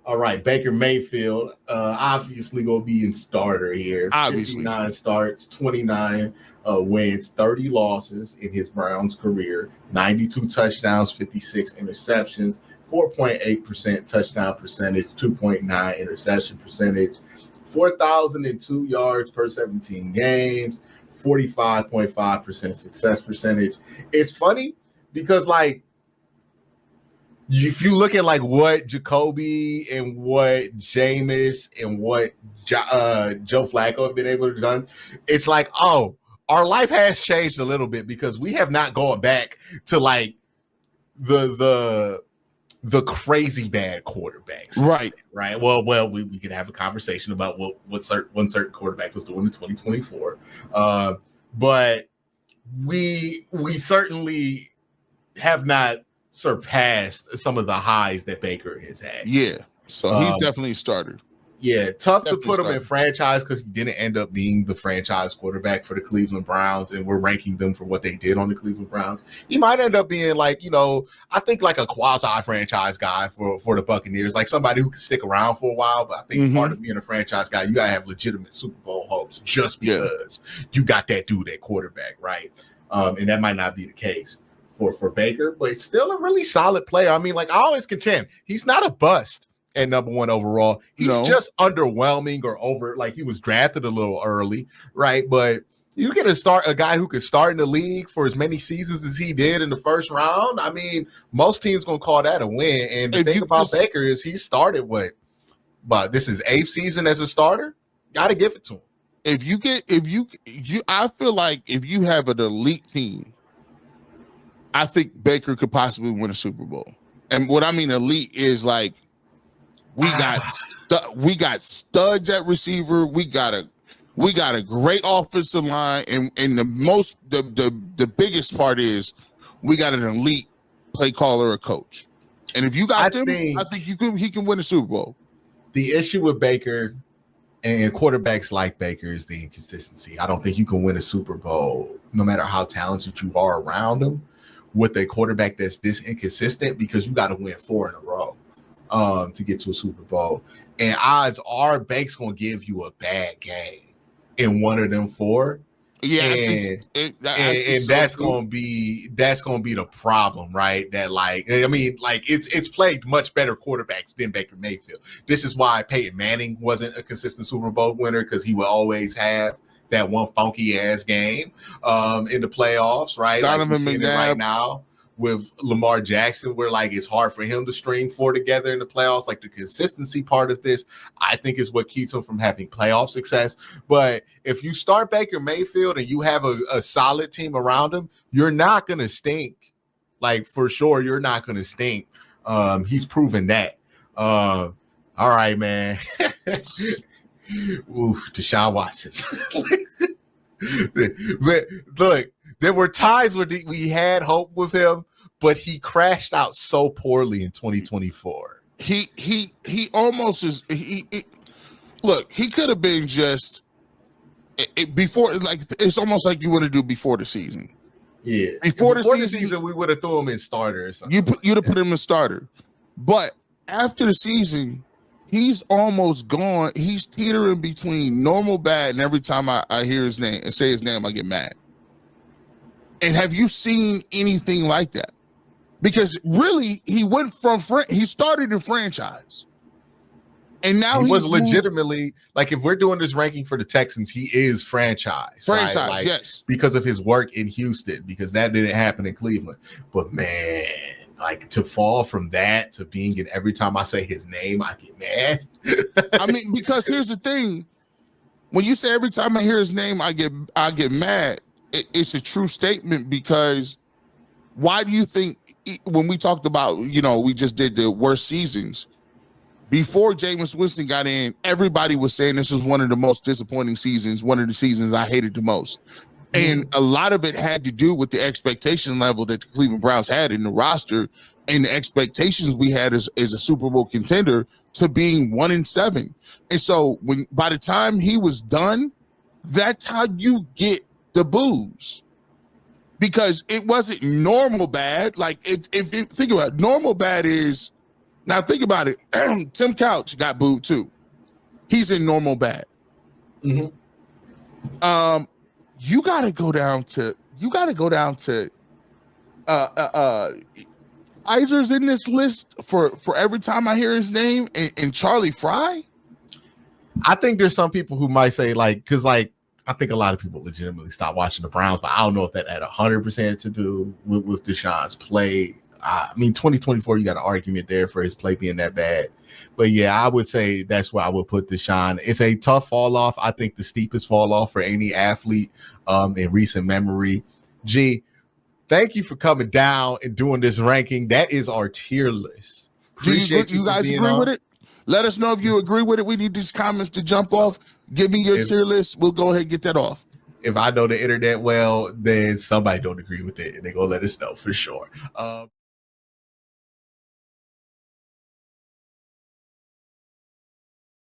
All right, Baker Mayfield, obviously going to be in starter here. Obviously. 59 starts, 29 wins, 30 losses in his Browns career, 92 touchdowns, 56 interceptions, 4.8% touchdown percentage, 2.9 interception percentage, 4,002 yards per 17 games, 45.5% success percentage. It's funny because, like, if you look at like what Jacoby and what Jameis and what Joe Flacco have been able to do, it's like, oh, our life has changed a little bit because we have not gone back to like the crazy bad quarterbacks. Right. Well, we could have a conversation about what one certain quarterback was doing in 2024. But we certainly have not surpassed some of the highs that Baker has had. Yeah. So he's definitely a starter. Yeah, tough to put him in franchise because he didn't end up being the franchise quarterback for the Cleveland Browns, and we're ranking them for what they did on the Cleveland Browns. He might end up being like, I think like a quasi-franchise guy for the Buccaneers, like somebody who can stick around for a while. But I think part of being a franchise guy, you got to have legitimate Super Bowl hopes just because you got that dude at quarterback, right? And that might not be the case for Baker, but it's still a really solid player. I mean, like I always contend, he's not a bust at number one overall. He's just underwhelming or over, like he was drafted a little early, right? But you get a guy who could start in the league for as many seasons as he did in the first round. I mean, most teams gonna call that a win. And the thing about Baker is he started this is 8th season as a starter. Got to give it to him. I feel like if you have an elite team, I think Baker could possibly win a Super Bowl. And what I mean elite is like we got studs at receiver. We got a great offensive line, and the biggest part is we got an elite play caller or coach. And if you got I think he can win a Super Bowl. The issue with Baker and quarterbacks like Baker is the inconsistency. I don't think you can win a Super Bowl no matter how talented you are around him with a quarterback that's this inconsistent, because you got to win 4 in a row to get to a Super Bowl. And odds are Baker's going to give you a bad game in one of them 4. Yeah, and that's going to be the problem, right? That it's played much better quarterbacks than Baker Mayfield. This is why Peyton Manning wasn't a consistent Super Bowl winner, because he will always have that one funky ass game in the playoffs, right? Donovan like we're seeing it right now with Lamar Jackson, where like it's hard for him to string 4 together in the playoffs. Like the consistency part of this, I think, is what keeps him from having playoff success. But if you start Baker Mayfield and you have a solid team around him, you're not gonna stink. Like for sure, you're not gonna stink. He's proven that. All right, man. Ooh, Deshaun Watson. But look, there were times where we had hope with him, but he crashed out so poorly in 2024. He almost is. Look, he could have been just before. Like it's almost like you want to do before the season. Yeah, before the season, we would have threw him in starter or something. You'd have put him in starter, but after the season, he's almost gone. He's teetering between normal bad, and every time I hear his name and say his name, I get mad. And have you seen anything like that? Because really, he went from he started in franchise, and now he was legitimately like, if we're doing this ranking for the Texans, he is franchise, right? Like, yes, because of his work in Houston, because that didn't happen in Cleveland. But man, like to fall from that to being in every time I say his name, I get mad. I mean, because here's the thing: when you say every time I hear his name, I get mad. It's a true statement, because why do you think when we talked about, we just did the worst seasons before Jameis Winston got in, everybody was saying this was one of the most disappointing seasons, one of the seasons I hated the most. And a lot of it had to do with the expectation level that the Cleveland Browns had in the roster and the expectations we had as a Super Bowl contender to being 1-7. And so by the time he was done, that's how you get the boos, because it wasn't normal bad. Like if you think about it, normal bad is Now think about it. Tim Couch got booed too. He's in normal bad. Mm-hmm. You gotta go down to Iser's in this list for every time I hear his name, and Charlie Fry. I think there's some people who might say because I think a lot of people legitimately stopped watching the Browns, but I don't know if that had 100% to do with Deshaun's play. I mean, 2024, you got an argument there for his play being that bad. But yeah, I would say that's where I would put Deshaun. It's a tough fall off. I think the steepest fall off for any athlete in recent memory. G, thank you for coming down and doing this ranking. That is our tier list. Appreciate you guys agree with it? Let us know if you agree with it. We need these comments to jump off. Give me your tier list. We'll go ahead and get that off. If I know the internet well, then somebody don't agree with it, and they're going to let us know for sure.